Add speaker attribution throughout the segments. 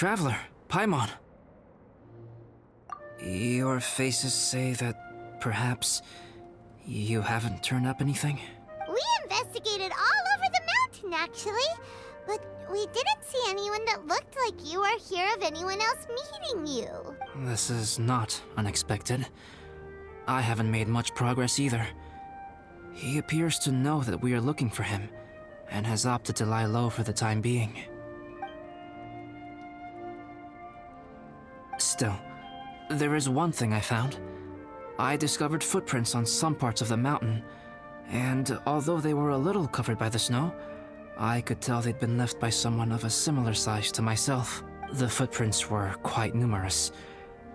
Speaker 1: Traveler, Paimon. Your faces say that perhaps you haven't turned up anything?
Speaker 2: We investigated all over the mountain, actually. But we didn't see anyone that looked like you or hear of anyone else meeting you.
Speaker 1: This is not unexpected. I haven't made much progress either. He appears to know that we are looking for him, and has opted to lie low for the time being. Still, there is one thing I found. I discovered footprints on some parts of the mountain, and although they were a little covered by the snow, I could tell they'd been left by someone of a similar size to myself. The footprints were quite numerous,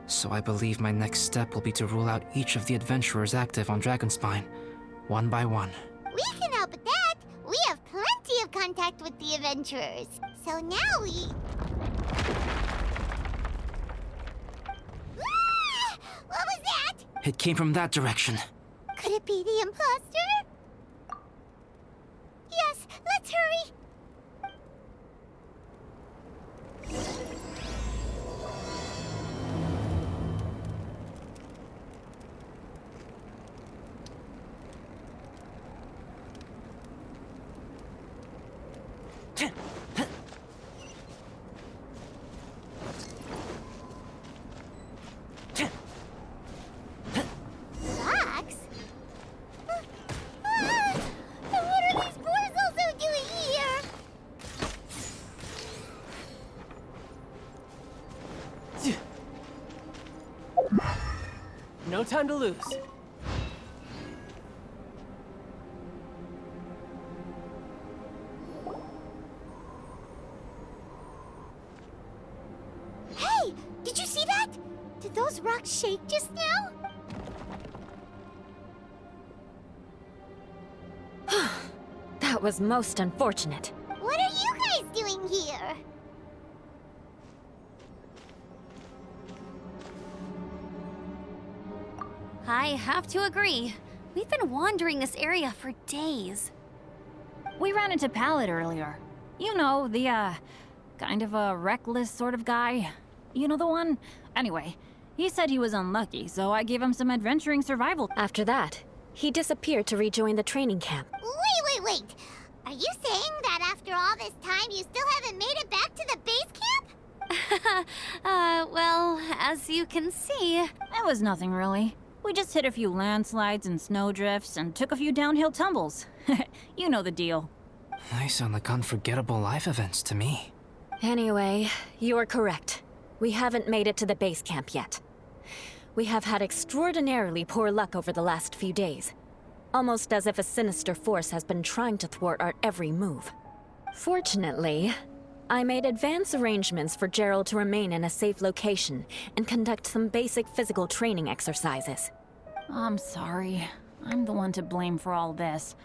Speaker 1: so I believe my next step will be to rule out each of the adventurers active on Dragonspine, one by one.
Speaker 2: We can help with that. We have plenty of contact with the adventurers. So now we... Ah! What was that?
Speaker 1: It came from that direction.
Speaker 2: Could it be the imposter? Yes, let's hurry. Fox? What are these boars also doing here?
Speaker 3: No time to lose.
Speaker 2: Hey! Did you see that? Did those rocks shake just now?
Speaker 4: That was most unfortunate.
Speaker 2: What are you guys doing here?
Speaker 5: I have to agree. We've been wandering this area for days.
Speaker 6: We ran into Pallet earlier. You know, the, kind of a reckless sort of guy. You know the one? Anyway, he said he was unlucky, so I gave him some adventuring survival.
Speaker 4: After that, he disappeared to rejoin the training camp.
Speaker 2: Wait. Are you saying that after all this time you still haven't made it back to the base camp?
Speaker 5: Well, as you can see...
Speaker 6: It was nothing really. We just hit a few landslides and snowdrifts and took a few downhill tumbles. You know the deal.
Speaker 1: They sound like unforgettable life events to me.
Speaker 4: Anyway, you're correct. We haven't made it to the base camp yet. We have had extraordinarily poor luck over the last few days. Almost as if a sinister force has been trying to thwart our every move. Fortunately, I made advance arrangements for Gerald to remain in a safe location and conduct some basic physical training exercises.
Speaker 6: I'm sorry. I'm the one to blame for all this.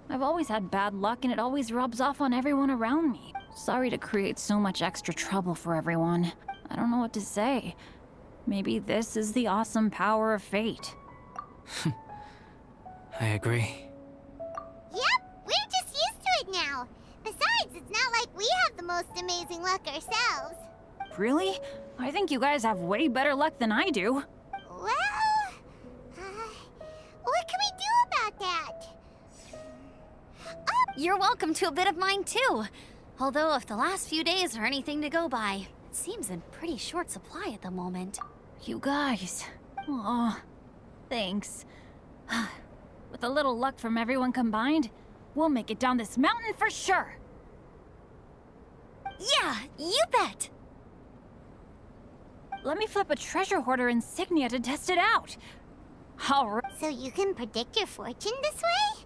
Speaker 6: I've always had bad luck and it always rubs off on everyone around me. Sorry to create so much extra trouble for everyone. I don't know what to say. Maybe this is the awesome power of fate.
Speaker 1: I agree.
Speaker 2: Yep, we're just used to it now. Besides, it's not like we have the most amazing luck ourselves.
Speaker 6: Really? I think you guys have way better luck than I do.
Speaker 2: Well, what can we do about that?
Speaker 5: You're welcome to a bit of mine too. Although if the last few days are anything to go by, it seems in pretty short supply at the moment.
Speaker 6: You guys. Aw, thanks. With a little luck from everyone combined, we'll make it down this mountain for sure.
Speaker 5: Yeah, you bet!
Speaker 6: Let me flip a treasure hoarder insignia to test it out. All right.
Speaker 2: So you can predict your fortune this way?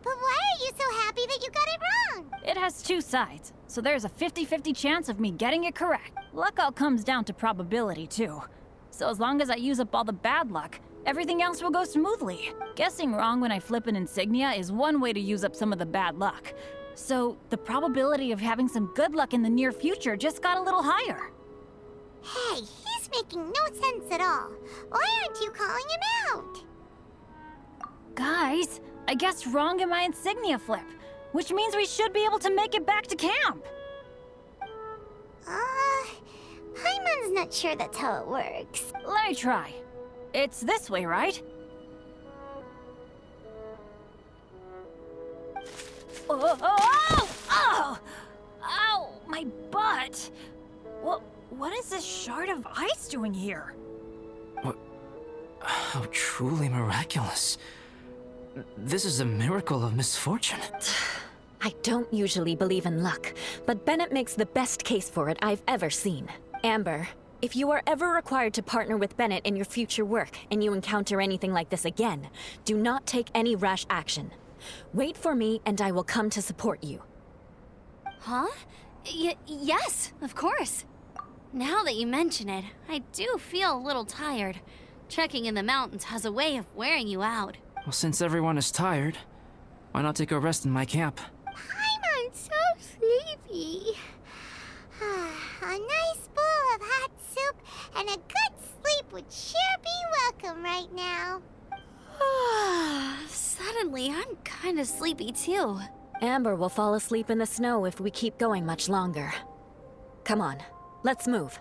Speaker 2: But why are you so happy that you got it wrong?
Speaker 6: It has two sides, so there's a 50-50 chance of me getting it correct. Luck all comes down to probability, too. So as long as I use up all the bad luck, everything else will go smoothly. Guessing wrong when I flip an insignia is one way to use up some of the bad luck. So the probability of having some good luck in the near future just got a little higher.
Speaker 2: Hey, he's making no sense at all. Why aren't you calling him out?
Speaker 6: Guys, I guessed wrong in my insignia flip, which means we should be able to make it back to camp.
Speaker 2: Paimon's not sure that's how it works.
Speaker 6: Let me try. It's this way, right? Oh! Ow! My butt! What is this shard of ice doing here?
Speaker 1: How truly miraculous. This is a miracle of misfortune.
Speaker 4: I don't usually believe in luck, but Bennett makes the best case for it I've ever seen. Amber, if you are ever required to partner with Bennett in your future work and you encounter anything like this again, do not take any rash action. Wait for me and I will come to support you.
Speaker 5: Huh? Yes, of course. Now that you mention it, I do feel a little tired. Trekking in the mountains has a way of wearing you out.
Speaker 1: Well, since everyone is tired, why not take a rest in my camp?
Speaker 2: Paimon's so sleepy. A nice bowl of hot soup and a good sleep would sure be welcome right now.
Speaker 5: Suddenly, I'm kind of sleepy too.
Speaker 4: Amber will fall asleep in the snow if we keep going much longer. Come on, let's move.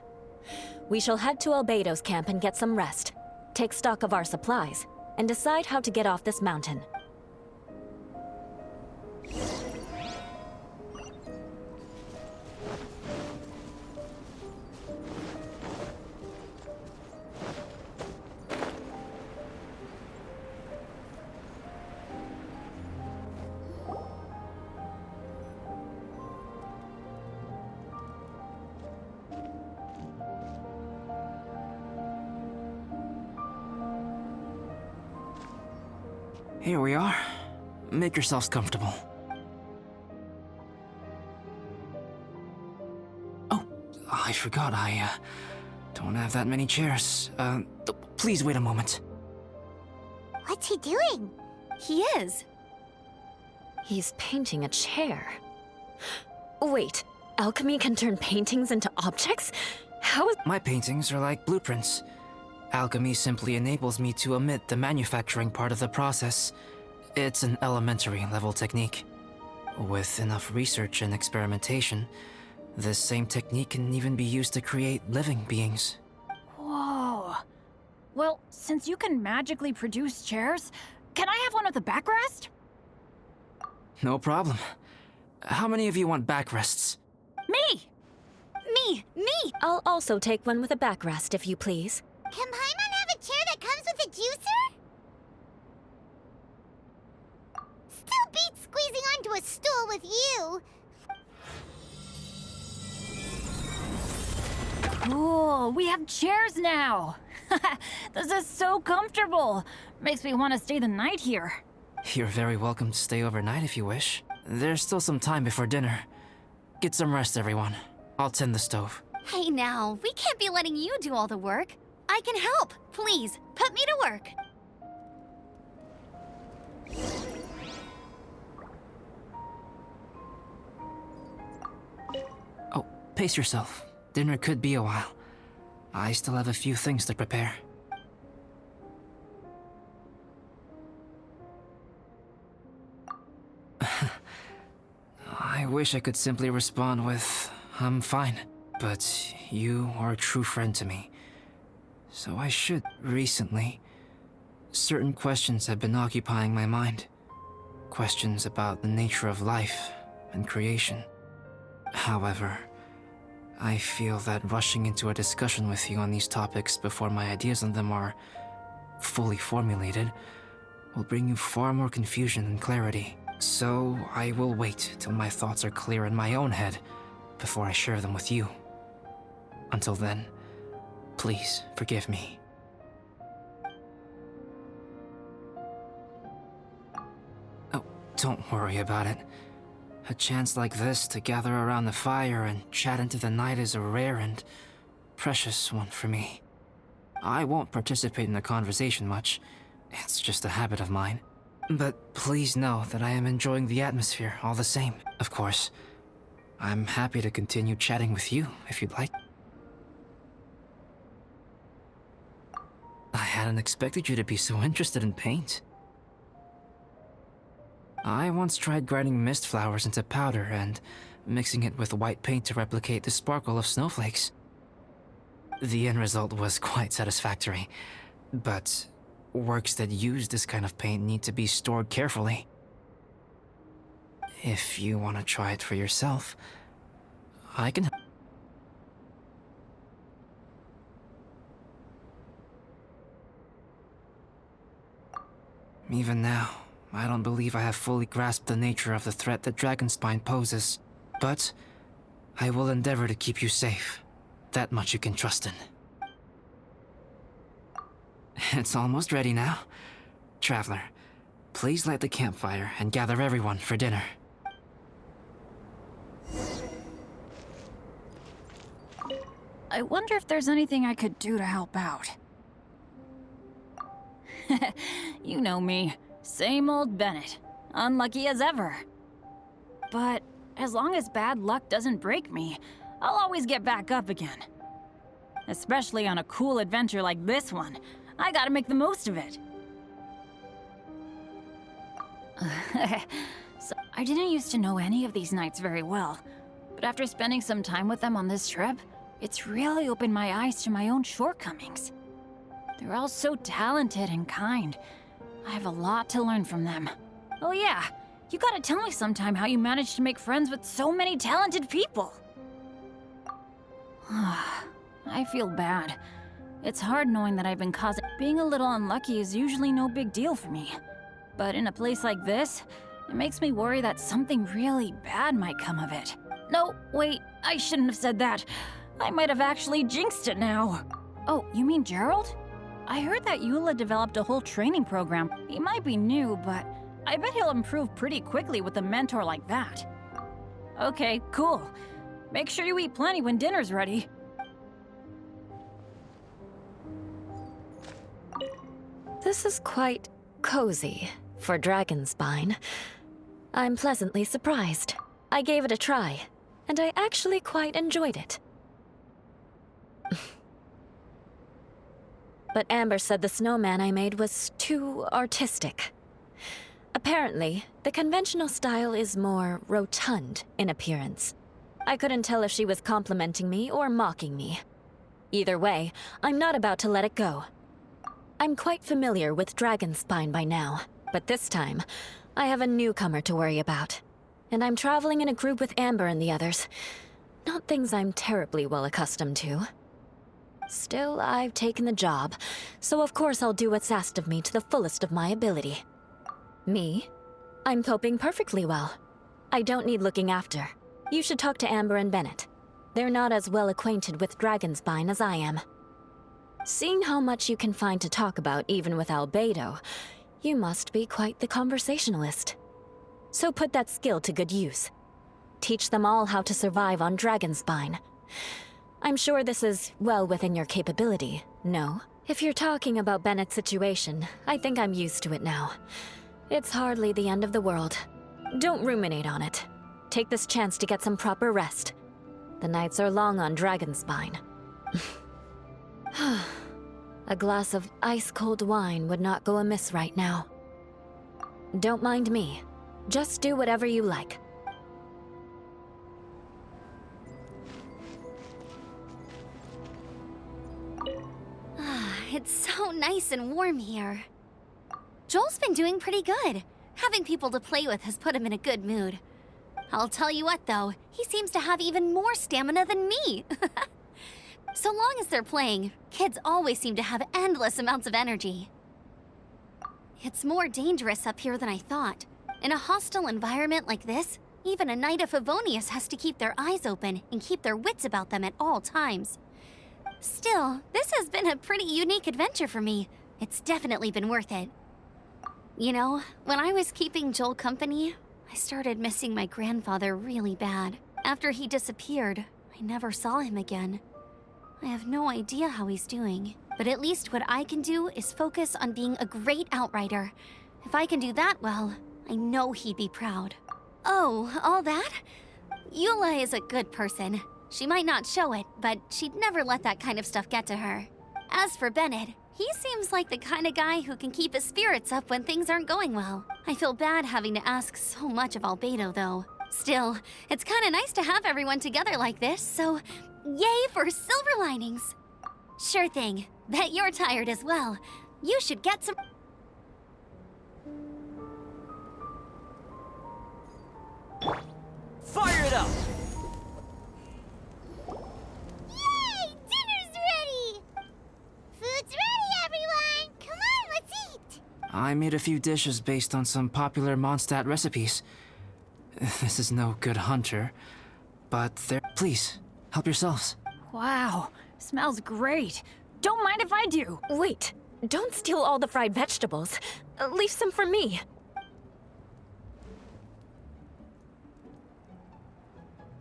Speaker 4: We shall head to Albedo's camp and get some rest, take stock of our supplies, and decide how to get off this mountain.
Speaker 1: Here we are. Make yourselves comfortable. Oh, I forgot I don't have that many chairs. Please wait a moment.
Speaker 2: What's he doing?
Speaker 5: He is.
Speaker 4: He's painting a chair. Wait, alchemy can turn paintings into objects? How is...
Speaker 1: My paintings are like blueprints. Alchemy simply enables me to omit the manufacturing part of the process. It's an elementary level technique. With enough research and experimentation, this same technique can even be used to create living beings.
Speaker 6: Whoa. Well, since you can magically produce chairs, can I have one with a backrest?
Speaker 1: No problem. How many of you want backrests?
Speaker 6: Me!
Speaker 5: Me!
Speaker 4: I'll also take one with a backrest, if you please.
Speaker 2: Can Paimon have a chair that comes with a juicer? Still beats squeezing onto a stool with you.
Speaker 6: Cool, we have chairs now! This is so comfortable! Makes me want to stay the night here.
Speaker 1: You're very welcome to stay overnight if you wish. There's still some time before dinner. Get some rest, everyone. I'll tend the stove.
Speaker 5: Hey now, we can't be letting you do all the work. I can help. Please, put me to work.
Speaker 1: Oh, pace yourself. Dinner could be a while. I still have a few things to prepare. I wish I could simply respond with, I'm fine. But you are a true friend to me. So I should. Recently, certain questions have been occupying my mind. Questions about the nature of life and creation. However, I feel that rushing into a discussion with you on these topics before my ideas on them are fully formulated will bring you far more confusion than clarity. So I will wait till my thoughts are clear in my own head before I share them with you. Until then, please forgive me. Oh, don't worry about it. A chance like this to gather around the fire and chat into the night is a rare and precious one for me. I won't participate in the conversation much. It's just a habit of mine. But please know that I am enjoying the atmosphere all the same. Of course, I'm happy to continue chatting with you if you'd like. I hadn't expected you to be so interested in paint. I once tried grinding mist flowers into powder and mixing it with white paint to replicate the sparkle of snowflakes. The end result was quite satisfactory, but works that use this kind of paint need to be stored carefully. If you want to try it for yourself, I can. Even now, I don't believe I have fully grasped the nature of the threat that Dragonspine poses, but I will endeavor to keep you safe. That much you can trust in. It's almost ready now. Traveler, please light the campfire and gather everyone for dinner.
Speaker 6: I wonder if there's anything I could do to help out. You know me. Same old Bennett. Unlucky as ever. But as long as bad luck doesn't break me, I'll always get back up again. Especially on a cool adventure like this one. I gotta make the most of it. So, I didn't used to know any of these knights very well, but after spending some time with them on this trip, it's really opened my eyes to my own shortcomings. They're all so talented and kind. I have a lot to learn from them. Oh yeah, you gotta tell me sometime how you managed to make friends with so many talented people. I feel bad. It's hard knowing that I've been causing... Being a little unlucky is usually no big deal for me. But in a place like this, it makes me worry that something really bad might come of it. No, wait, I shouldn't have said that. I might have actually jinxed it now. Oh, you mean Gerald? I heard that Eula developed a whole training program. He might be new, but I bet he'll improve pretty quickly with a mentor like that. Okay, cool. Make sure you eat plenty when dinner's ready.
Speaker 4: This is quite cozy for Dragonspine. I'm pleasantly surprised. I gave it a try, and I actually quite enjoyed it. But Amber said the snowman I made was too artistic. Apparently, the conventional style is more rotund in appearance. I couldn't tell if she was complimenting me or mocking me. Either way, I'm not about to let it go. I'm quite familiar with Dragonspine by now, but this time, I have a newcomer to worry about. And I'm traveling in a group with Amber and the others. Not things I'm terribly well accustomed to. Still, I've taken the job, so of course I'll do what's asked of me to the fullest of my ability. Me? I'm coping perfectly well. I don't need looking after. You should talk to Amber and Bennett. They're not as well acquainted with Dragonspine as I am. Seeing how much you can find to talk about even with Albedo, you must be quite the conversationalist. So put that skill to good use. Teach them all how to survive on Dragonspine. I'm sure this is well within your capability, no? If you're talking about Bennett's situation, I think I'm used to it now. It's hardly the end of the world. Don't ruminate on it. Take this chance to get some proper rest. The nights are long on Dragonspine. A glass of ice-cold wine would not go amiss right now. Don't mind me. Just do whatever you like.
Speaker 5: It's so nice and warm here. Joel's been doing pretty good. Having people to play with has put him in a good mood. I'll tell you what, though, he seems to have even more stamina than me. So long as they're playing, kids always seem to have endless amounts of energy. It's more dangerous up here than I thought. In a hostile environment like this, even a Knight of Favonius has to keep their eyes open and keep their wits about them at all times. Still, this has been a pretty unique adventure for me. It's definitely been worth it. You know, when I was keeping Joel company, I started missing my grandfather really bad. After he disappeared, I never saw him again. I have no idea how he's doing, but at least what I can do is focus on being a great outrider. If I can do that well, I know he'd be proud. Oh, all that? Eula is a good person. She might not show it, but she'd never let that kind of stuff get to her. As for Bennett, he seems like the kind of guy who can keep his spirits up when things aren't going well. I feel bad having to ask so much of Albedo, though. Still, it's kind of nice to have everyone together like this, so yay for silver linings! Sure thing. Bet you're tired as well. You should get some...
Speaker 1: Fire it up!
Speaker 2: Yay! Dinner's ready! Food's ready, everyone! Come on, let's eat!
Speaker 1: I made a few dishes based on some popular Mondstadt recipes. This is no good hunter, but there. Please, help yourselves.
Speaker 6: Wow, smells great. Don't mind if I do.
Speaker 4: Wait, don't steal all the fried vegetables. Leave some for me.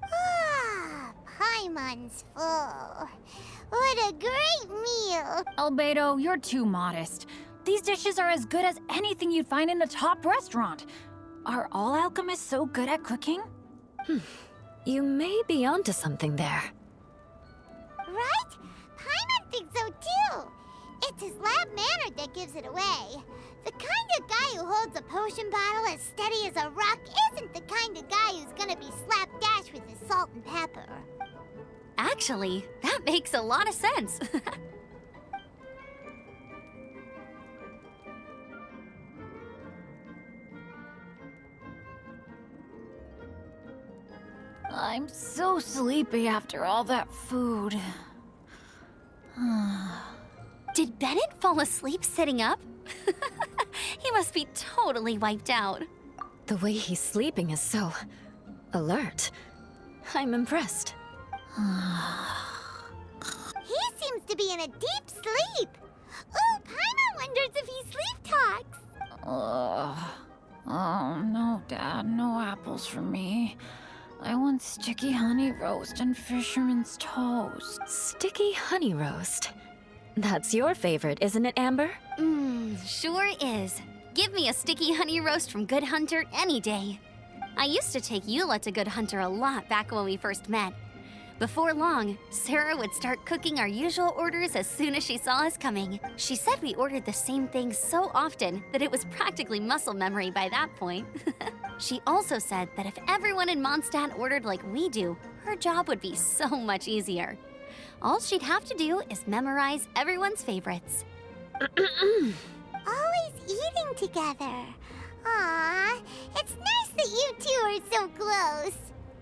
Speaker 2: Ah, Paimon's full. What a great meal!
Speaker 6: Albedo, you're too modest. These dishes are as good as anything you'd find in a top restaurant. Are all alchemists so good at cooking?
Speaker 4: You may be onto something there.
Speaker 2: Right? Paimon thinks so too. It's his lab manner that gives it away. The kind of guy who holds a potion bottle as steady as a rock isn't the kind of guy who's gonna be slapdash with his salt and pepper.
Speaker 5: Actually, that makes a lot of sense.
Speaker 6: I'm so sleepy after all that food.
Speaker 5: Did Bennett fall asleep sitting up? He must be totally wiped out.
Speaker 4: The way he's sleeping is so alert. I'm impressed.
Speaker 2: He seems to be in a deep sleep. Ooh, Paimon wonders if he sleep talks.
Speaker 6: Oh, no, Dad, no apples for me. I want sticky honey roast and fisherman's toast.
Speaker 4: Sticky honey roast. That's your favorite, isn't it, Amber?
Speaker 5: Sure is. Give me a sticky honey roast from Good Hunter any day. I used to take Eula to Good Hunter a lot back when we first met. Before long, Sarah would start cooking our usual orders as soon as she saw us coming. She said we ordered the same things so often that it was practically muscle memory by that point. She also said that if everyone in Mondstadt ordered like we do, her job would be so much easier. All she'd have to do is memorize everyone's favorites.
Speaker 2: Always eating together. Aww, it's nice that you two are so close.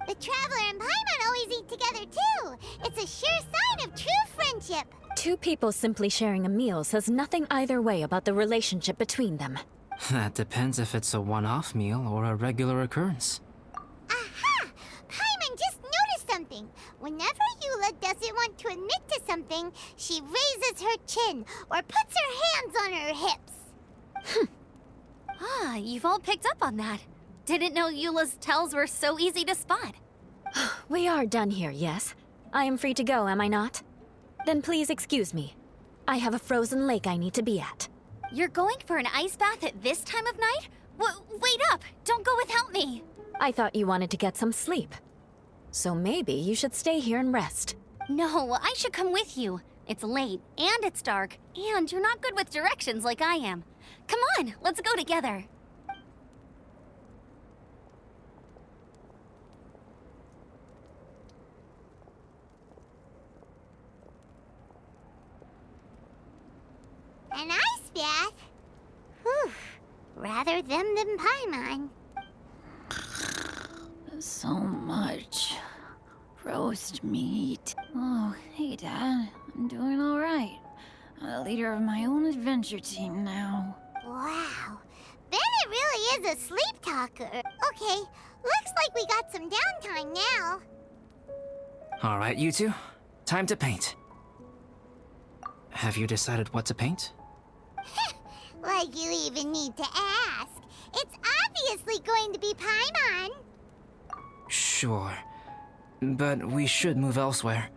Speaker 2: The Traveler and Paimon always eat together too. It's a sure sign of true friendship.
Speaker 4: Two people simply sharing a meal says nothing either way about the relationship between them.
Speaker 1: That depends if it's a one-off meal or a regular occurrence.
Speaker 2: Aha! Paimon just noticed something. Whenever Eula doesn't want to admit to something, she raises her chin or puts her hands on her hips.
Speaker 5: Ah, you've all picked up on that. Didn't know Eula's tells were so easy to spot.
Speaker 4: We are done here, yes? I am free to go, am I not? Then please excuse me. I have a frozen lake I need to be at.
Speaker 5: You're going for an ice bath at this time of night? Wait up! Don't go without me!
Speaker 4: I thought you wanted to get some sleep. So maybe you should stay here and rest.
Speaker 5: No, I should come with you. It's late, and it's dark, and you're not good with directions like I am. Come on, let's go together.
Speaker 2: An ice bath? Whew. Rather them than Paimon.
Speaker 6: So much roast meat. Oh, hey, Dad. I'm doing all right. I'm the leader of my own adventure team now.
Speaker 2: Wow. Bennett really is a sleep talker. Okay, looks like we got some downtime now.
Speaker 1: All right, you two. Time to paint. Have you decided what to paint?
Speaker 2: Like you even need to ask. It's obviously going to be Paimon.
Speaker 1: Sure. But we should move elsewhere.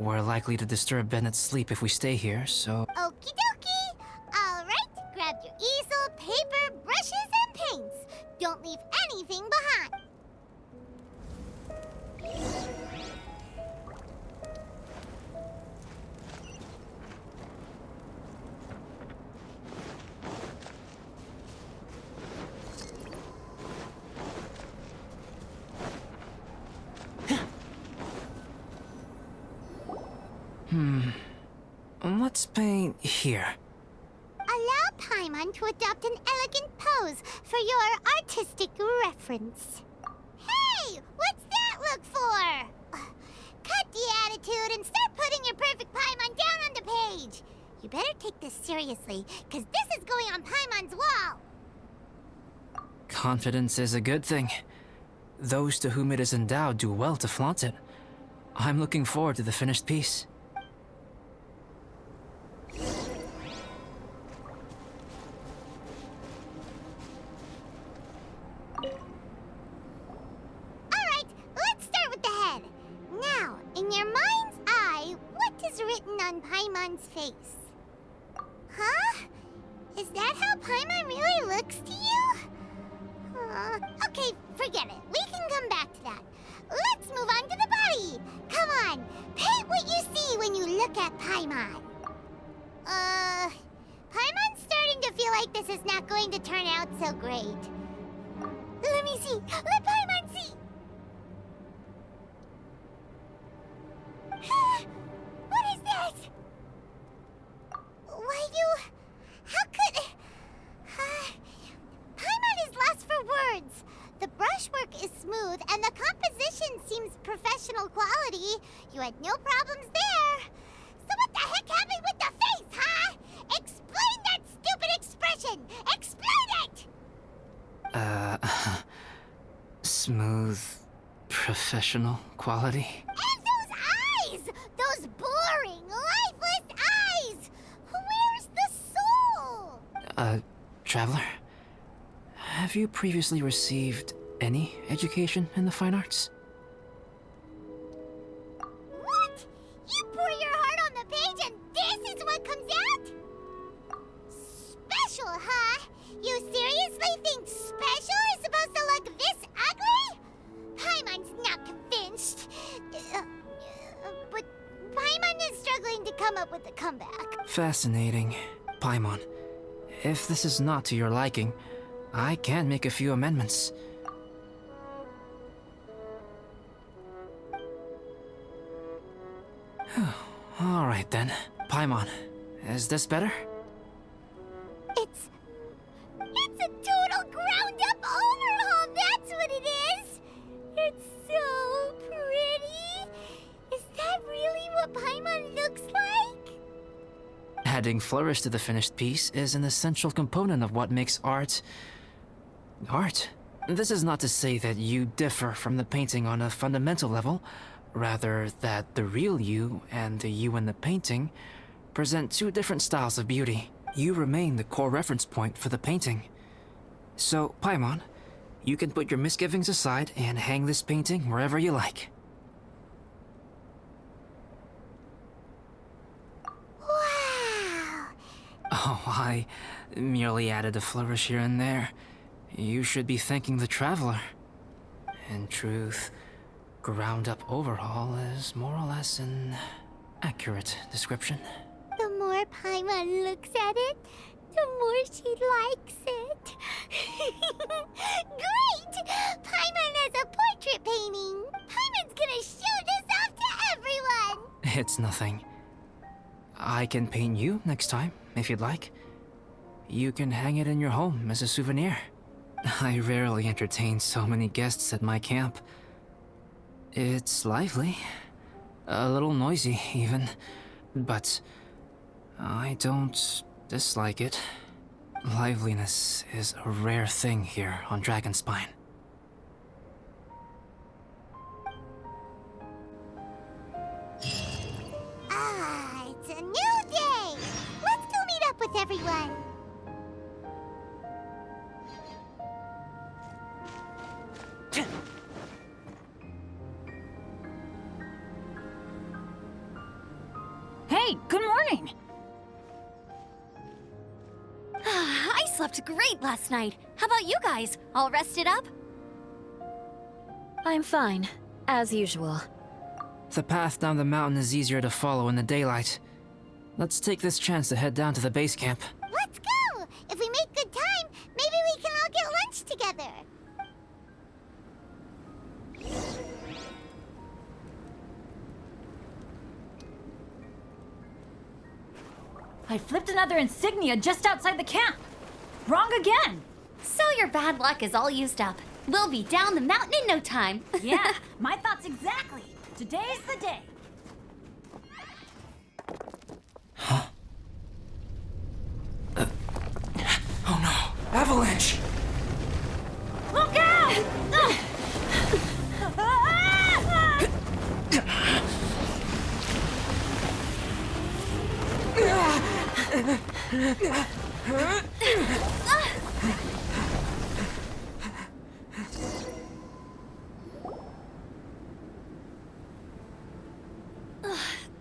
Speaker 1: We're likely to disturb Bennett's sleep if we stay here, so...
Speaker 2: Okie dokie. All right, grab your easel, paper, brushes, and paints. Don't leave anything behind.
Speaker 1: Let's paint here.
Speaker 2: Allow Paimon to adopt an elegant pose for your artistic reference. Hey! What's that look for? Cut the attitude and start putting your perfect Paimon down on the page. You better take this seriously, because this is going on Paimon's wall.
Speaker 1: Confidence is a good thing. Those to whom it is endowed do well to flaunt it. I'm looking forward to the finished piece.
Speaker 2: Alright, let's start with the head. Now, in your mind's eye, what is written on Paimon's face? Huh? Is that how Paimon really looks to you? Okay, forget it. We can come back to that. Let's move on to the body. Come on, paint what you see when you look at Paimon. Paimon's starting to feel like this is not going to turn out so great. Let me see. Let Paimon see. What is that? Why you... How could... Paimon is lost for words. The brushwork is smooth and the composition seems professional quality. You had no problems there. So what the heck happened with the face, huh? Explain that stupid expression! Explain it!
Speaker 1: Smooth, professional quality.
Speaker 2: And those eyes! Those boring, lifeless eyes! Where's the soul?
Speaker 1: Traveler? Have you previously received any education in the fine arts?
Speaker 2: What? You pour your heart on the page and this is what comes out? Special, huh? You seriously think special is supposed to look this ugly? Paimon's not convinced. But Paimon is struggling to come up with a comeback.
Speaker 1: Fascinating. Paimon, if this is not to your liking, I can make a few amendments. All right then. Paimon, is this better?
Speaker 2: It's a total ground-up overhaul, that's what it is! It's so pretty! Is that really what Paimon looks like?
Speaker 1: Adding flourish to the finished piece is an essential component of what makes art... art. This is not to say that you differ from the painting on a fundamental level, rather that the real you and the you in the painting present two different styles of beauty. You remain the core reference point for the painting. So, Paimon, you can put your misgivings aside and hang this painting wherever you like.
Speaker 2: Wow!
Speaker 1: Oh, I merely added a flourish here and there. You should be thanking the Traveler. In truth, ground-up overhaul is more or less an accurate description.
Speaker 2: The more Paimon looks at it, the more she likes it. Great! Paimon has a portrait painting! Paimon's gonna show this off to everyone!
Speaker 1: It's nothing. I can paint you next time, if you'd like. You can hang it in your home as a souvenir. I rarely entertain so many guests at my camp. It's lively. A little noisy, even. But I don't dislike it. Liveliness is a rare thing here on Dragonspine.
Speaker 2: Ah, it's a new day! Let's go meet up with everyone!
Speaker 6: Hey, good morning!
Speaker 5: I slept great last night. How about you guys? All rested up?
Speaker 4: I'm fine, as usual.
Speaker 1: The path down the mountain is easier to follow in the daylight. Let's take this chance to head down to the base camp.
Speaker 2: Let's go! If we make good time, maybe we can all get lunch together!
Speaker 6: I flipped another insignia just outside the camp. Wrong again.
Speaker 5: So your bad luck is all used up. We'll be down the mountain in no time.
Speaker 6: Yeah, my thoughts exactly. Today's the day.
Speaker 1: Oh no! Avalanche!
Speaker 6: Look out!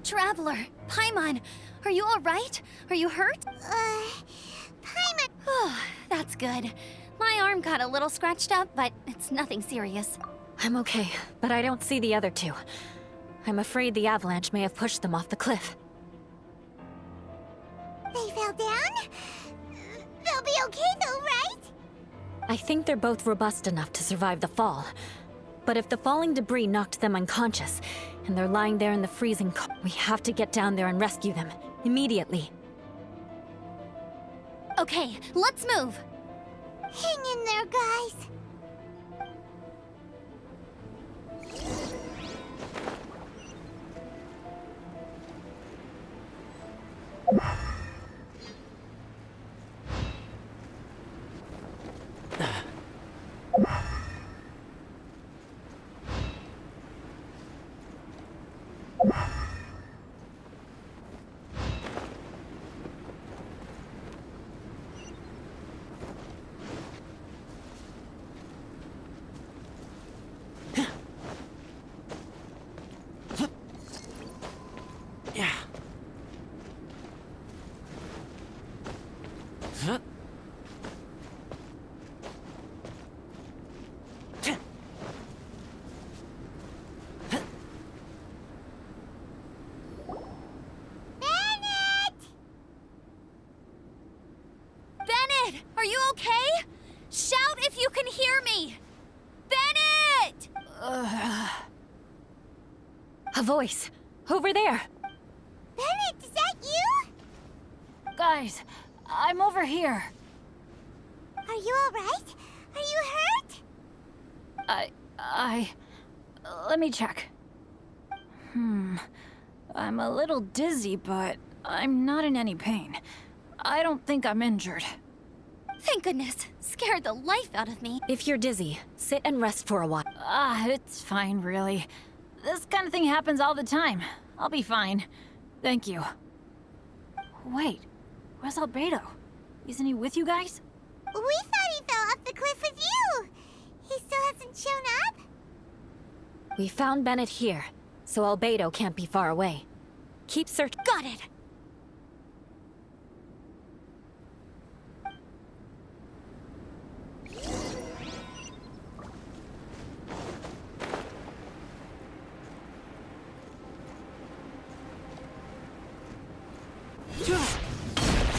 Speaker 5: Traveler, Paimon, are you all right? Are you hurt?
Speaker 2: Paimon.
Speaker 5: Oh, that's good. My arm got a little scratched up, but it's nothing serious.
Speaker 4: I'm okay, but I don't see the other two. I'm afraid the avalanche may have pushed them off the cliff.
Speaker 2: They fell down? They'll be okay though, right?
Speaker 4: I think they're both robust enough to survive the fall. But if the falling debris knocked them unconscious, and they're lying there in the freezing cold, we have to get down there and rescue them. Immediately.
Speaker 5: Okay, let's move.
Speaker 2: Hang in there, guys.
Speaker 1: Yeah. Huh?
Speaker 5: Bennett, are you okay? Shout if you can hear me! Bennett!
Speaker 4: A voice! Over there!
Speaker 2: Bennett, is that you?
Speaker 6: Guys, I'm over here.
Speaker 2: Are you alright? Are you hurt?
Speaker 6: Let me check. I'm a little dizzy, but I'm not in any pain. I don't think I'm injured.
Speaker 5: Thank goodness. Scared the life out of me.
Speaker 4: If you're dizzy, sit and rest for a while.
Speaker 6: It's fine, really. This kind of thing happens all the time. I'll be fine. Thank you. Wait, where's Albedo? Isn't he with you guys?
Speaker 2: We thought he fell off the cliff with you. He still hasn't shown up?
Speaker 4: We found Bennett here, so Albedo can't be far away. Keep searching.
Speaker 5: Got it.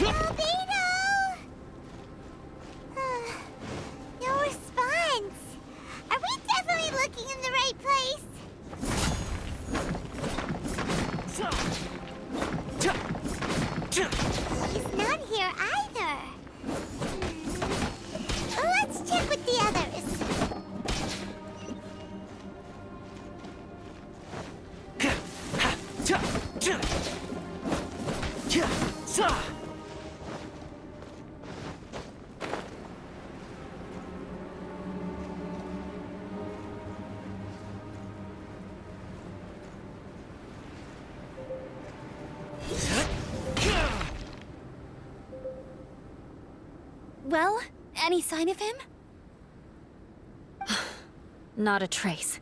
Speaker 2: Albedo! No response. Are we definitely looking in the right place? He's not here either. Let's check with the others.
Speaker 5: Well, any sign of him?
Speaker 4: Not a trace.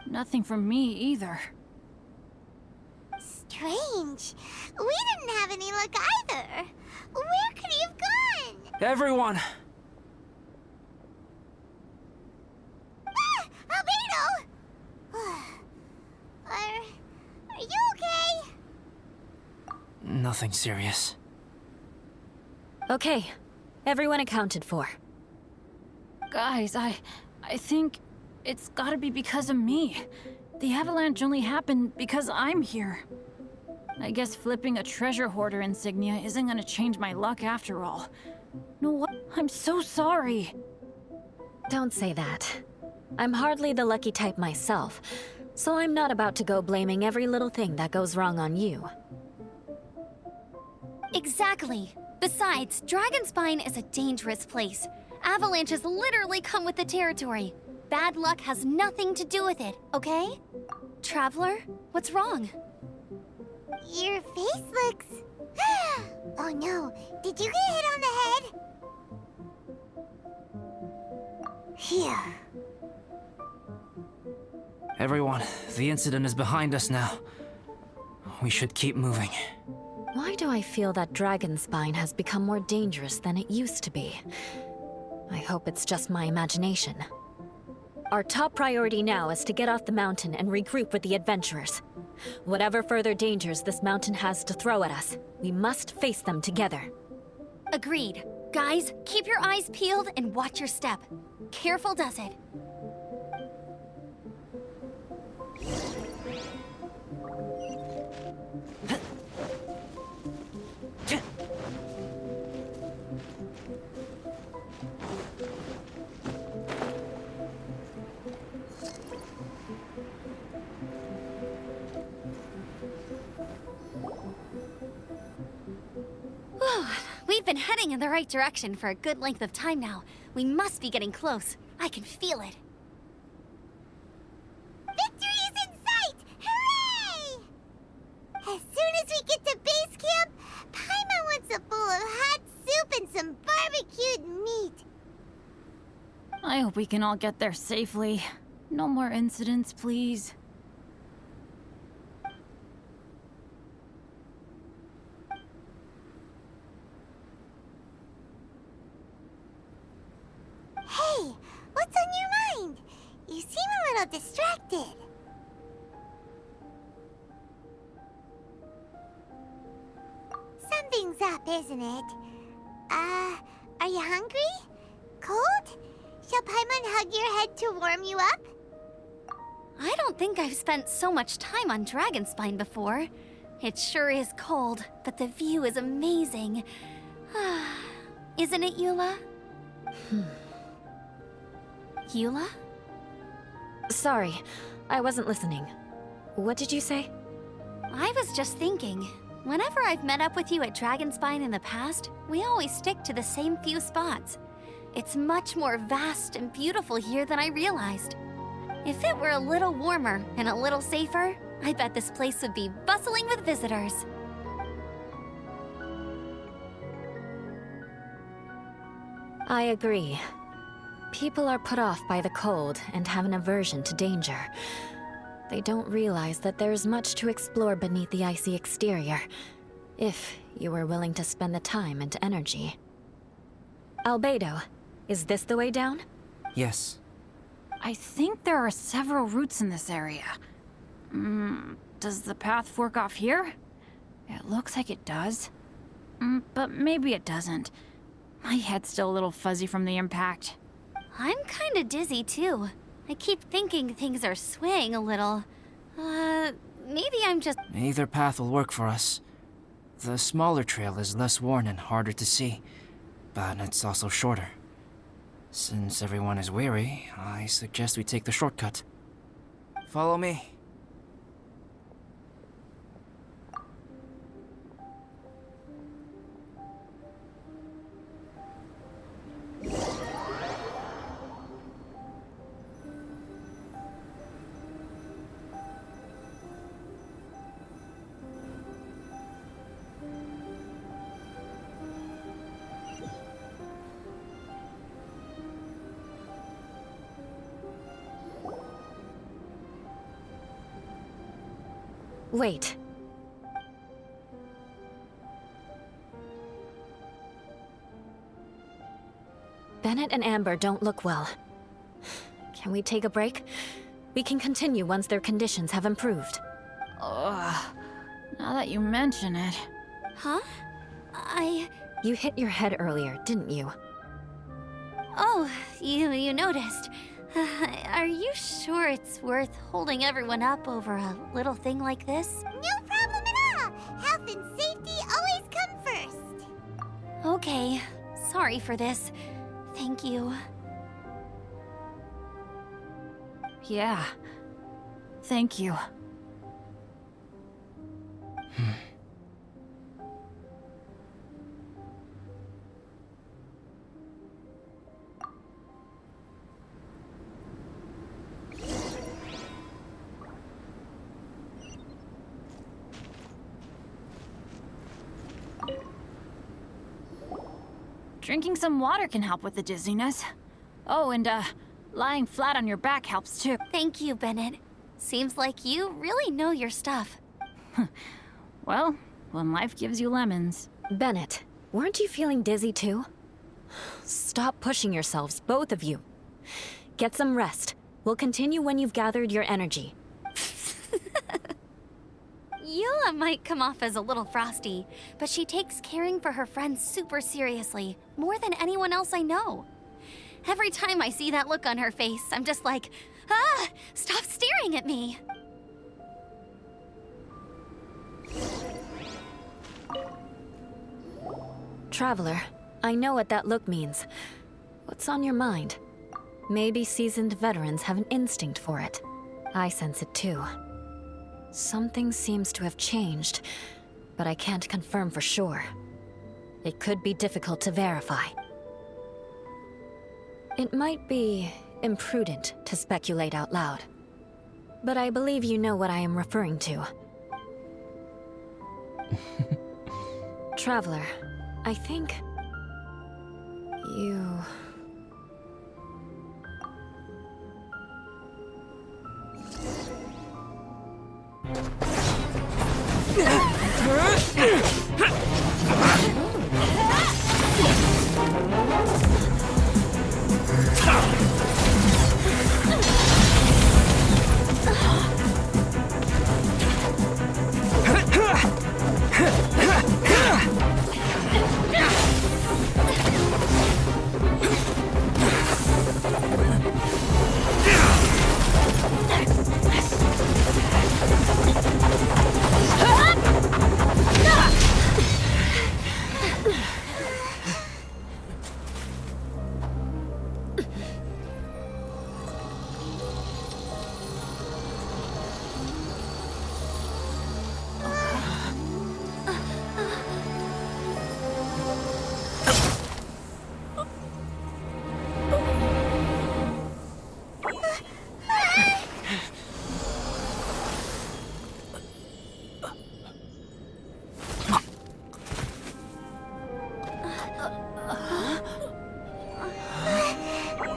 Speaker 6: Nothing from me either.
Speaker 2: Strange. We didn't have any luck either. Where could he have gone?
Speaker 1: Everyone!
Speaker 2: Ah! Albedo! Are you okay?
Speaker 1: Nothing serious.
Speaker 4: Okay, everyone accounted for.
Speaker 6: Guys, I think it's gotta be because of me. The avalanche only happened because I'm here. I guess flipping a treasure hoarder insignia isn't gonna change my luck after all. No, what? I'm so sorry.
Speaker 4: Don't say that. I'm hardly the lucky type myself, so I'm not about to go blaming every little thing that goes wrong on you.
Speaker 5: Exactly. Besides, Dragonspine is a dangerous place. Avalanches literally come with the territory. Bad luck has nothing to do with it, okay? Traveler, what's wrong?
Speaker 2: Your face looks... Oh no, did you get hit on the head? Here.
Speaker 1: Everyone, the incident is behind us now. We should keep moving.
Speaker 4: Why do I feel that Dragonspine has become more dangerous than it used to be? I hope it's just my imagination. Our top priority now is to get off the mountain and regroup with the adventurers. Whatever further dangers this mountain has to throw at us, we must face them together.
Speaker 5: Agreed. Guys, keep your eyes peeled and watch your step. Careful does it. We've been heading in the right direction for a good length of time now. We must be getting close. I can feel it.
Speaker 2: Victory is in sight! Hooray! As soon as we get to base camp, Paimon wants a bowl of hot soup and some barbecued meat.
Speaker 6: I hope we can all get there safely. No more incidents, please.
Speaker 2: Hey, what's on your mind? You seem a little distracted. Something's up, isn't it? Are you hungry? Cold? Shall Paimon hug your head to warm you up?
Speaker 5: I don't think I've spent so much time on Dragonspine before. It sure is cold, but the view is amazing. Isn't it, Eula? Eula?
Speaker 4: Sorry, I wasn't listening. What did you say?
Speaker 5: I was just thinking. Whenever I've met up with you at Dragonspine in the past, we always stick to the same few spots. It's much more vast and beautiful here than I realized. If it were a little warmer and a little safer, I bet this place would be bustling with visitors.
Speaker 4: I agree. People are put off by the cold and have an aversion to danger. They don't realize that there's much to explore beneath the icy exterior, if you were willing to spend the time and energy. Albedo, is this the way down?
Speaker 1: Yes.
Speaker 6: I think there are several routes in this area. Does the path fork off here? It looks like it does. But maybe it doesn't. My head's still a little fuzzy from the impact.
Speaker 5: I'm kinda dizzy too. I keep thinking things are swaying a little. Maybe I'm just...
Speaker 1: Either path will work for us. The smaller trail is less worn and harder to see, but it's also shorter. Since everyone is weary, I suggest we take the shortcut. Follow me.
Speaker 4: Wait. Bennett and Amber don't look well. Can we take a break? We can continue once their conditions have improved.
Speaker 6: Ugh. Now that you mention it.
Speaker 5: Huh?
Speaker 4: You hit your head earlier, didn't you?
Speaker 5: Oh, you noticed. Are you sure it's worth holding everyone up over a little thing like this?
Speaker 2: No problem at all!
Speaker 5: Okay, sorry for this. Thank you.
Speaker 6: Yeah. Thank you. Drinking some water can help with the dizziness. Oh, and lying flat on your back helps too.
Speaker 5: Thank you, Bennett. Seems like you really know your stuff.
Speaker 6: Well, when life gives you lemons.
Speaker 4: Bennett, weren't you feeling dizzy too? Stop pushing yourselves, both of you. Get some rest. We'll continue when you've gathered your energy.
Speaker 5: Eula might come off as a little frosty, but she takes caring for her friends super seriously, more than anyone else I know. Every time I see that look on her face, I'm just like, ah, stop staring at me.
Speaker 4: Traveler, I know what that look means. What's on your mind? Maybe seasoned veterans have an instinct for it. I sense it too. Something seems to have changed, but I can't confirm for sure. It could be difficult to verify. It might be imprudent to speculate out loud, but I believe you know what I am referring to. Traveler, I think you...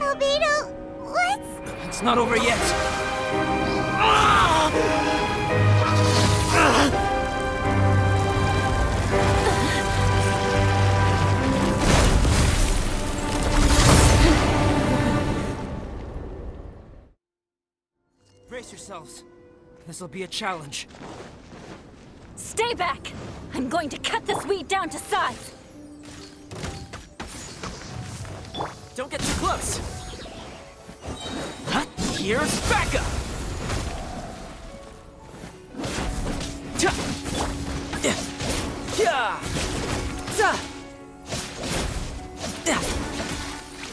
Speaker 2: Albedo, what's...
Speaker 1: It's not over yet. Brace yourselves. This'll be a challenge.
Speaker 4: Stay back! I'm going to cut this weed down to size!
Speaker 1: Don't get too close. Huh? Here's backup. Ja. Ja. Za. Ja.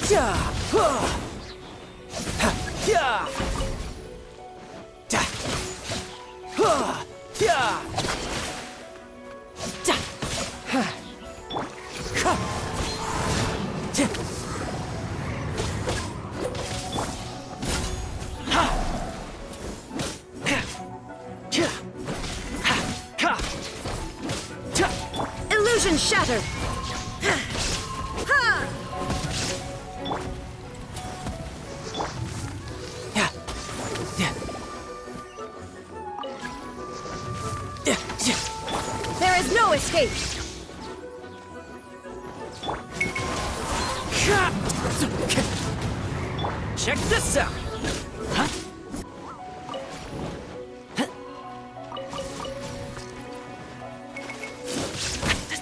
Speaker 1: Ja. Huh. Ha. Ja. Ja. Huh. Ja. Ja. Ha. Ha. Ja.
Speaker 4: Illusion shattered! There is no escape!
Speaker 1: Check this out! Huh?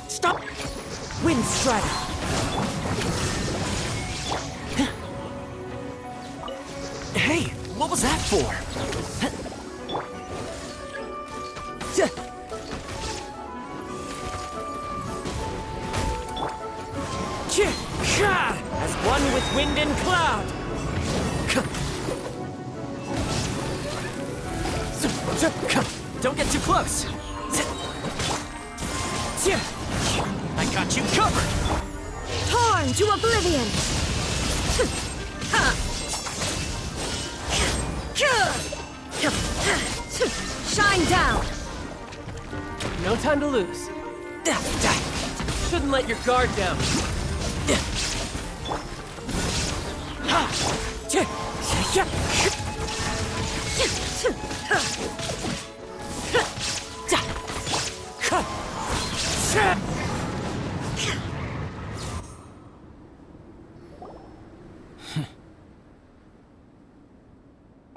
Speaker 1: Stop! Wind Strider! Hey, what was that for?
Speaker 3: One with wind and cloud! Don't get too close! I got you covered!
Speaker 4: Torn to oblivion! Shine down!
Speaker 3: No time to lose. Shouldn't let your guard down.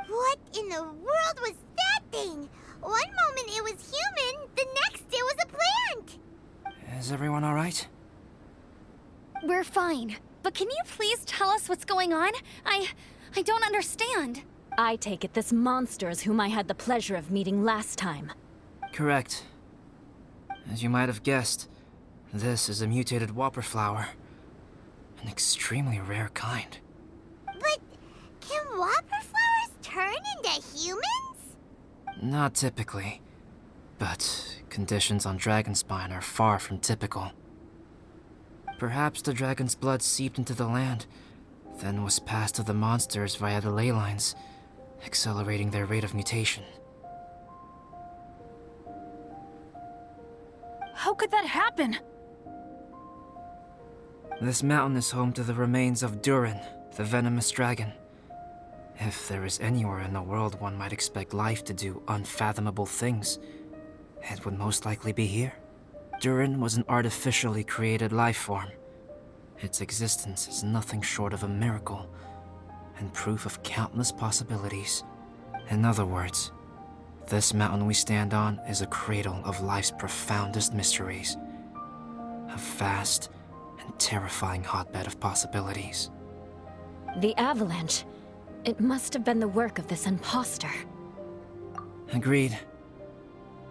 Speaker 2: What in the world was that thing? One moment it was human, the next it was a plant!
Speaker 1: Is everyone alright?
Speaker 5: We're fine. But can you please tell us what's going on? I don't understand.
Speaker 4: I take it this monster is whom I had the pleasure of meeting last time.
Speaker 1: Correct. As you might have guessed, this is a mutated whopper flower. An extremely rare kind.
Speaker 2: But can whopper flowers turn into humans?
Speaker 1: Not typically, but conditions on Dragonspine are far from typical. Perhaps the dragon's blood seeped into the land, then was passed to the monsters via the ley lines, accelerating their rate of mutation.
Speaker 6: How could that happen?
Speaker 1: This mountain is home to the remains of Durin, the venomous dragon. If there is anywhere in the world one might expect life to do unfathomable things, it would most likely be here. Durin was an artificially created life form. Its existence is nothing short of a miracle, and proof of countless possibilities. In other words, this mountain we stand on is a cradle of life's profoundest mysteries. A vast and terrifying hotbed of possibilities.
Speaker 4: The avalanche. It must have been the work of this imposter.
Speaker 1: Agreed.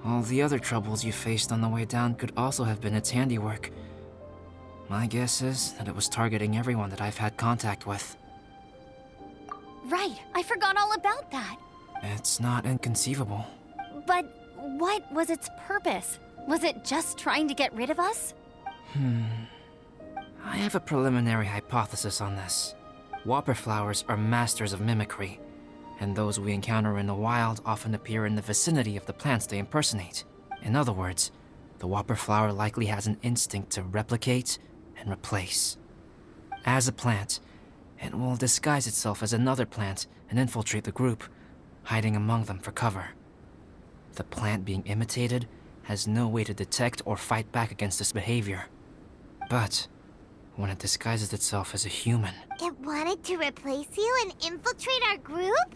Speaker 1: All the other troubles you faced on the way down could also have been its handiwork. My guess is that it was targeting everyone that I've had contact with.
Speaker 5: Right, I forgot all about that.
Speaker 1: It's not inconceivable.
Speaker 5: But what was its purpose? Was it just trying to get rid of us?
Speaker 1: I have a preliminary hypothesis on this. Whopper flowers are masters of mimicry, and those we encounter in the wild often appear in the vicinity of the plants they impersonate. In other words, the whopper flower likely has an instinct to replicate and replace. As a plant, it will disguise itself as another plant and infiltrate the group, hiding among them for cover. The plant being imitated has no way to detect or fight back against this behavior. But when it disguises itself as a human...
Speaker 2: It wanted to replace you and infiltrate our group?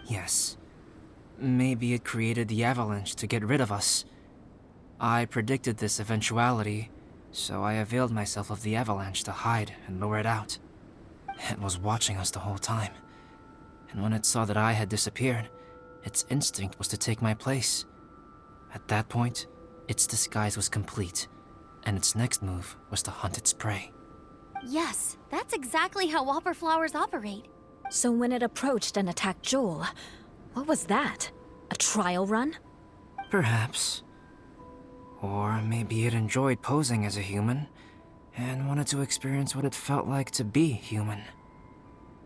Speaker 1: Yes. Maybe it created the avalanche to get rid of us. I predicted this eventuality, so I availed myself of the avalanche to hide and lure it out. It was watching us the whole time, and when it saw that I had disappeared, its instinct was to take my place. At that point, its disguise was complete, and its next move was to hunt its prey.
Speaker 5: Yes, that's exactly how whopper flowers operate.
Speaker 4: So when it approached and attacked Joel, what was that? A trial run?
Speaker 1: Perhaps. Or maybe it enjoyed posing as a human, and wanted to experience what it felt like to be human.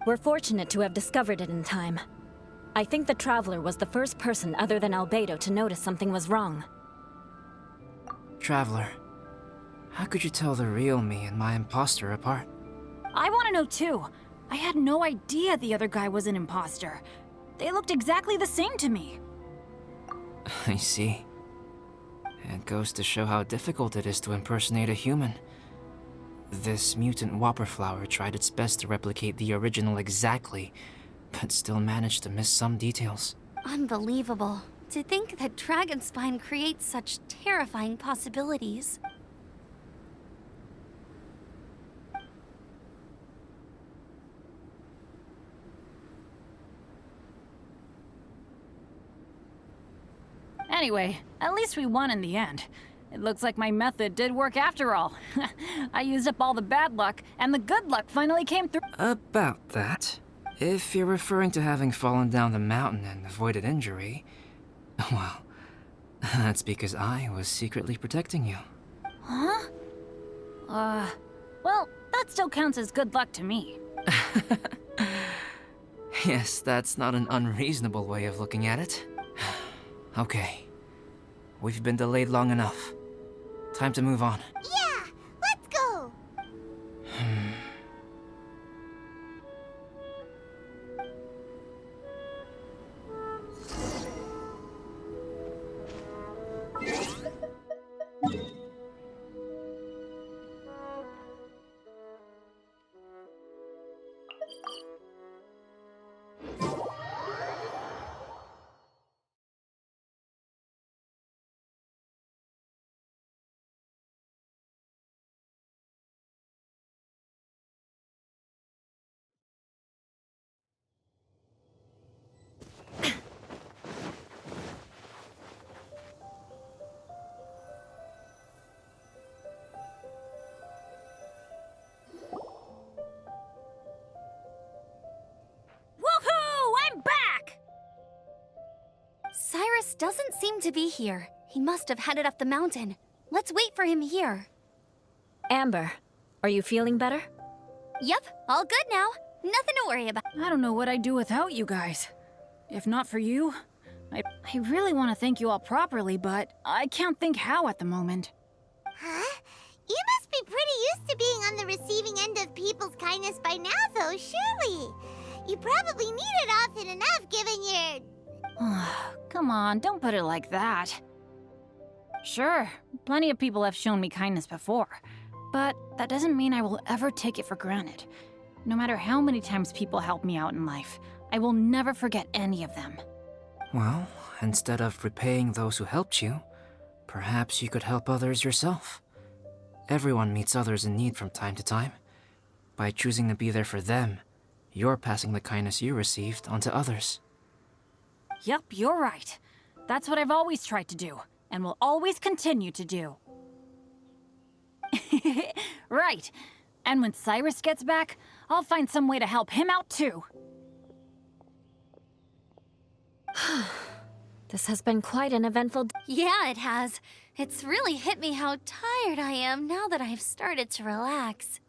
Speaker 4: We're fortunate to have discovered it in time. I think the Traveler was the first person other than Albedo to notice something was wrong.
Speaker 1: Traveler, how could you tell the real me and my imposter apart?
Speaker 6: I want to know too. I had no idea the other guy was an imposter. They looked exactly the same to me.
Speaker 1: I see. It goes to show how difficult it is to impersonate a human. This mutant whopper flower tried its best to replicate the original exactly, but still managed to miss some details.
Speaker 5: Unbelievable. To think that Dragonspine creates such terrifying possibilities.
Speaker 6: Anyway, at least we won in the end. It looks like my method did work after all. I used up all the bad luck, and the good luck finally came through.
Speaker 1: About that, if you're referring to having fallen down the mountain and avoided injury, well, that's because I was secretly protecting you.
Speaker 6: Huh? Well, that still counts as good luck to me.
Speaker 1: Yes, that's not an unreasonable way of looking at it. Okay. We've been delayed long enough. Time to move on.
Speaker 2: Yeah, let's go.
Speaker 6: Woohoo! I'm back!
Speaker 5: Cyrus doesn't seem to be here. He must have headed up the mountain. Let's wait for him here.
Speaker 4: Amber, are you feeling better?
Speaker 5: Yep, all good now. Nothing to worry about.
Speaker 6: I don't know what I'd do without you guys. If not for you, I really want to thank you all properly, but I can't think how at the moment.
Speaker 2: Huh? You must be pretty used to being on the receiving end of people's kindness by now, though, surely. You probably need it often enough, given your...
Speaker 6: Come on, don't put it like that. Sure, plenty of people have shown me kindness before, but that doesn't mean I will ever take it for granted. No matter how many times people help me out in life, I will never forget any of them.
Speaker 1: Well, instead of repaying those who helped you, perhaps you could help others yourself. Everyone meets others in need from time to time. By choosing to be there for them, you're passing the kindness you received onto others.
Speaker 6: Yup, you're right. That's what I've always tried to do, and will always continue to do. Right. And when Cyrus gets back, I'll find some way to help him out too.
Speaker 4: This has been quite an eventful
Speaker 5: Yeah, it has. It's really hit me how tired I am now that I've started to relax.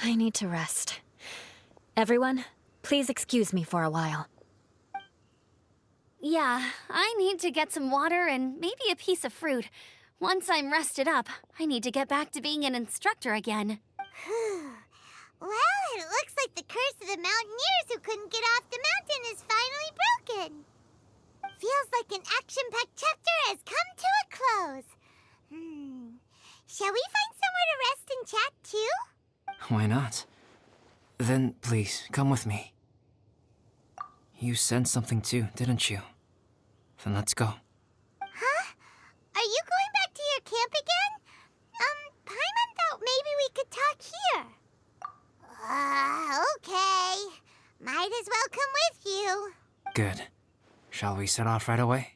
Speaker 4: I need to rest. Everyone, please excuse me for a while.
Speaker 5: Yeah, I need to get some water and maybe a piece of fruit. Once I'm rested up, I need to get back to being an instructor again.
Speaker 2: Well, it looks like the curse of the mountaineers who couldn't get off the mountain is finally broken. Feels like an action-packed chapter has come to a close. Shall we find somewhere to rest and chat too?
Speaker 1: Why not? Then please, come with me. You sensed something too, didn't you? Then let's go.
Speaker 2: Huh? Are you going back to your camp again? Paimon thought maybe we could talk here. Okay. Might as well come with you.
Speaker 1: Good. Shall we set off right away?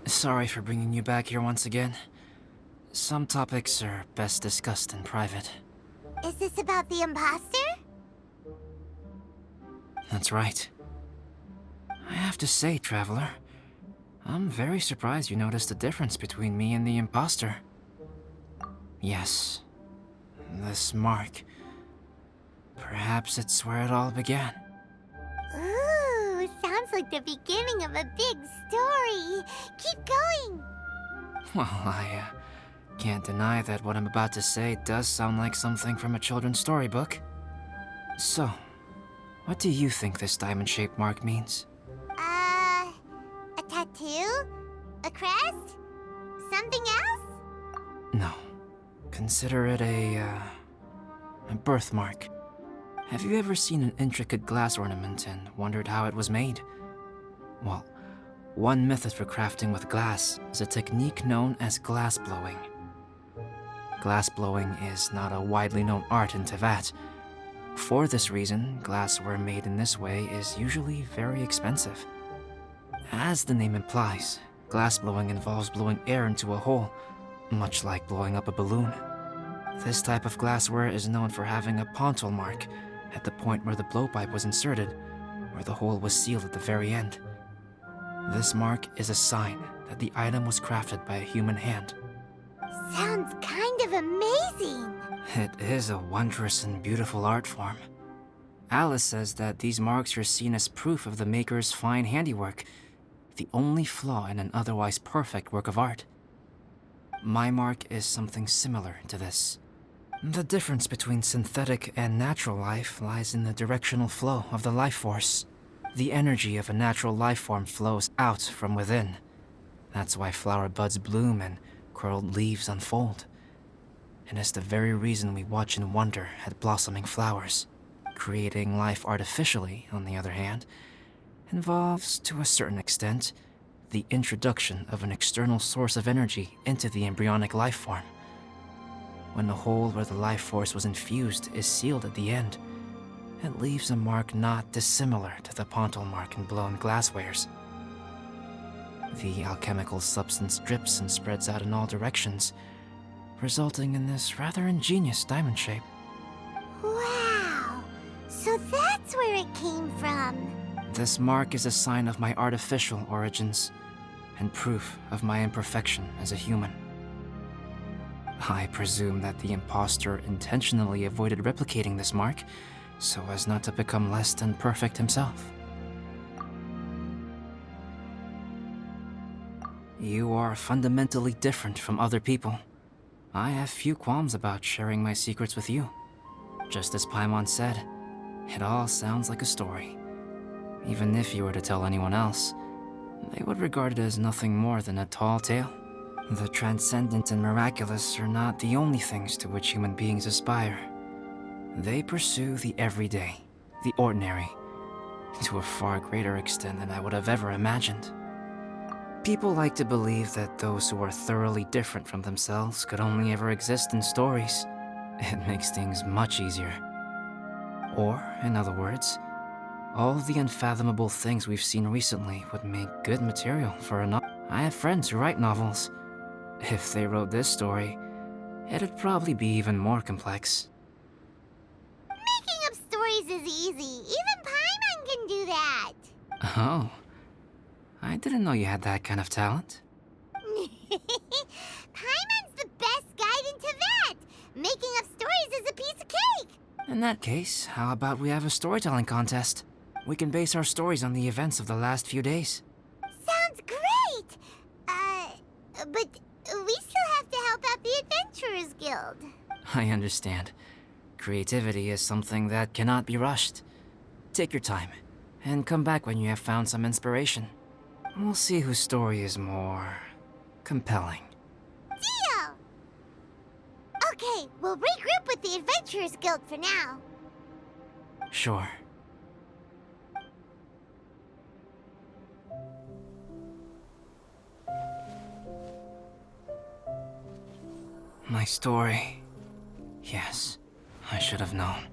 Speaker 1: Sorry for bringing you back here once again. Some topics are best discussed in private.
Speaker 2: Is this about the imposter?
Speaker 1: That's right. I have to say, Traveler, I'm very surprised you noticed the difference between me and the imposter. Yes, this mark. Perhaps it's where it all began.
Speaker 2: Ooh, sounds like the beginning of a big story. Keep going.
Speaker 1: Well, I can't deny that what I'm about to say does sound like something from a children's storybook. So, what do you think this diamond-shaped mark means?
Speaker 2: A tattoo? A crest? Something else?
Speaker 1: No. Consider it a birthmark. Have you ever seen an intricate glass ornament and wondered how it was made? Well, one method for crafting with glass is a technique known as glass blowing. Glass blowing is not a widely known art in Teyvat. For this reason, glassware made in this way is usually very expensive. As the name implies, glass blowing involves blowing air into a hole, much like blowing up a balloon. This type of glassware is known for having a pontal mark at the point where the blowpipe was inserted, where the hole was sealed at the very end. This mark is a sign that the item was crafted by a human hand.
Speaker 2: Sounds kind of amazing.
Speaker 1: It is a wondrous and beautiful art form. Alice says that these marks are seen as proof of the maker's fine handiwork, the only flaw in an otherwise perfect work of art. My mark is something similar to this. The difference between synthetic and natural life lies in the directional flow of the life force. The energy of a natural life form flows out from within. That's why flower buds bloom and curled leaves unfold. And it's the very reason we watch and wonder at blossoming flowers. Creating life artificially, on the other hand, involves, to a certain extent, the introduction of an external source of energy into the embryonic life form. When the hole where the life force was infused is sealed at the end, it leaves a mark not dissimilar to the pontal mark in blown glasswares. The alchemical substance drips and spreads out in all directions, resulting in this rather ingenious diamond shape.
Speaker 2: Wow, so that's where it came from.
Speaker 1: This mark is a sign of my artificial origins, and proof of my imperfection as a human. I presume that the impostor intentionally avoided replicating this mark, so as not to become less than perfect himself. You are fundamentally different from other people. I have few qualms about sharing my secrets with you. Just as Paimon said, it all sounds like a story. Even if you were to tell anyone else, they would regard it as nothing more than a tall tale. The transcendent and miraculous are not the only things to which human beings aspire. They pursue the everyday, the ordinary, to a far greater extent than I would have ever imagined. People like to believe that those who are thoroughly different from themselves could only ever exist in stories. It makes things much easier. Or, in other words, all of the unfathomable things we've seen recently would make good material for a novel. I have friends who write novels. If they wrote this story, it'd probably be even more complex.
Speaker 2: Making up stories is easy. Even Paimon can do that.
Speaker 1: Oh. I didn't know you had that kind of talent.
Speaker 2: Paimon's the best guide in Teyvat. Making up stories is a piece of cake.
Speaker 1: In that case, how about we have a storytelling contest? We can base our stories on the events of the last few days.
Speaker 2: Sounds great. But we still have to help out the Adventurers Guild.
Speaker 1: I understand. Creativity is something that cannot be rushed. Take your time, and come back when you have found some inspiration. We'll see whose story is more compelling.
Speaker 2: Deal! Okay, we'll regroup with the Adventurers Guild for now.
Speaker 1: Sure. My story. Yes, I should have known.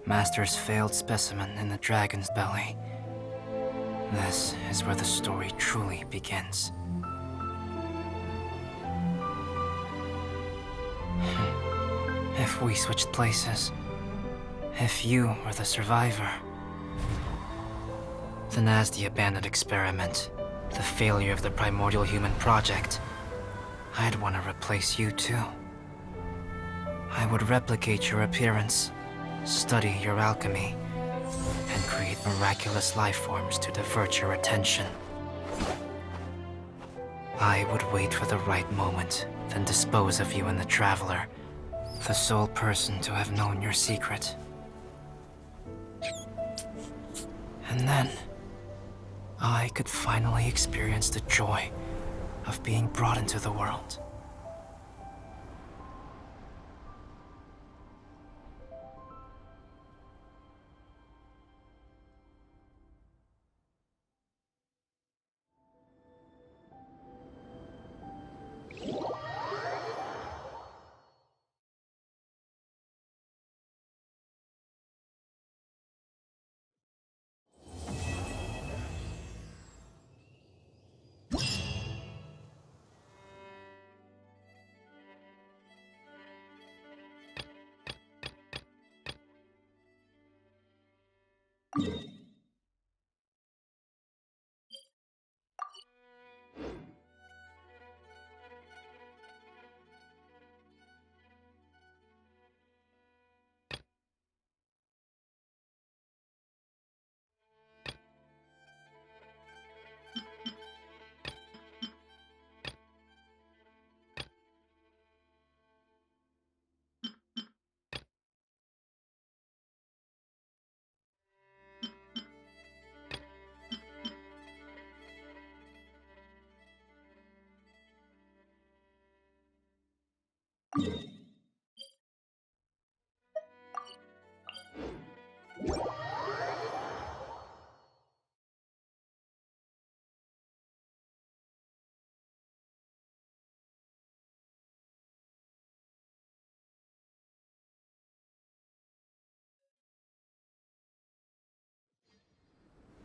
Speaker 1: Master's failed specimen in the dragon's belly. This is where the story truly begins. If we switched places, if you were the survivor, then as the abandoned experiment, the failure of the primordial human project, I'd want to replace you too. I would replicate your appearance, study your alchemy, and create miraculous life forms to divert your attention. I would wait for the right moment, then dispose of you in the Traveler, the sole person to have known your secret. And then, I could finally experience the joy of being brought into the world.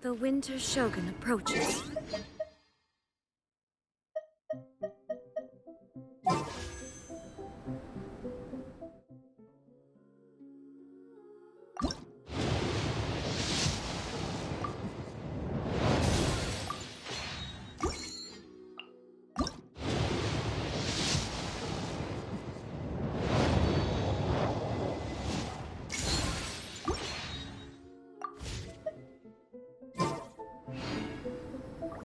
Speaker 4: The Winter Shogun approaches.